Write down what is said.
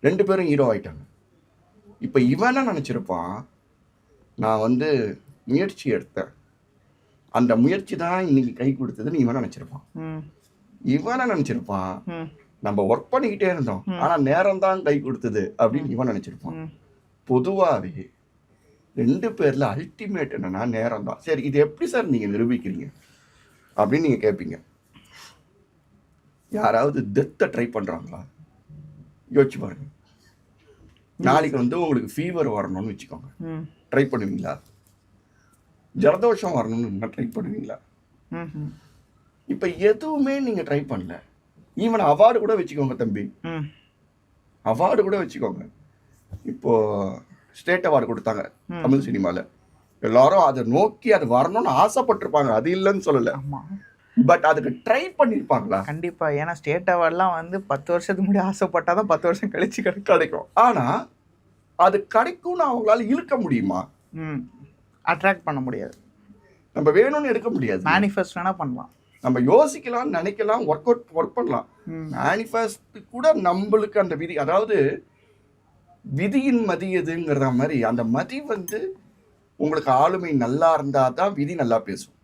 2 பேரும் ஹீரோ ஆயிட்டாங்க. இப்போ இவன் என்ன நினச்சிருப்பான், நான் வந்து முயற்சி எடுத்தேன், அந்த முயற்சி தான் இன்னைக்கு கை கொடுத்ததுன்னு இவன் நினச்சிருப்பான். இவன் நினச்சிருப்பான், நம்ம ஒர்க் பண்ணிக்கிட்டே இருந்தோம், ஆனால் நேரம் தான் கை கொடுத்தது அப்படின்னு இவன் நினச்சிருப்பான். பொதுவாகவே 2 பேரில் அல்டிமேட் என்னன்னா நேரம் தான். சரி, இது எப்படி சார் நீங்கள் நிரூபிக்கிறீங்க அப்படின்னு நீங்கள் கேட்பீங்க. யாராவது டெத்தை ட்ரை பண்ணுறாங்களா? யோசிச்சு பாருங்க. நாளைக்கு வந்து உங்களுக்கு ஃபீவர் வரணும்னு வச்சுக்கோங்க, ட்ரை பண்ணுவீங்களா? ஜலதோஷம் வரணும்னு ட்ரை பண்ணுவீங்களா? இப்போ எதுவுமே நீங்கள் ட்ரை பண்ணல. ஈவன் அவார்டு கூட வச்சுக்கோங்க தம்பி, அவார்டு கூட வச்சுக்கோங்க. இப்போ ஸ்டேட் அவார்டு கொடுத்தாங்க தமிழ் சினிமாவில், எல்லாரும் அதை நோக்கி அது வரணும்னு ஆசைப்பட்டிருப்பாங்க, அது இல்லைன்னு சொல்லலை. பட் அதுக்கு ட்ரை பண்ணியிருப்பாங்களா? கண்டிப்பாக. ஏன்னா ஸ்டேட் அவார்ட்லாம் வந்து 10 வருஷத்துக்கு முன்னாடி ஆசைப்பட்டால் தான் 10 வருஷம் கழிச்சு கிடைக்கும். ஆனால் அது கிடைக்கும்னு அவங்களால இழுக்க முடியுமா? அட்ராக்ட் பண்ண முடியாது. நம்ம வேணும்னு எடுக்க முடியாது. மேனிஃபெஸ்ட் வேணா பண்ணலாம், நம்ம யோசிக்கலாம், நினைக்கலாம், ஒர்க் பண்ணலாம். மேனிஃபெஸ்ட் கூட நம்மளுக்கு அந்த விதி, அதாவது விதியின் மதி எதுங்கிற மாதிரி, அந்த மதி வந்து உங்களுக்கு ஆளுமை நல்லா இருந்தால் தான் விதி நல்லா பேசும்.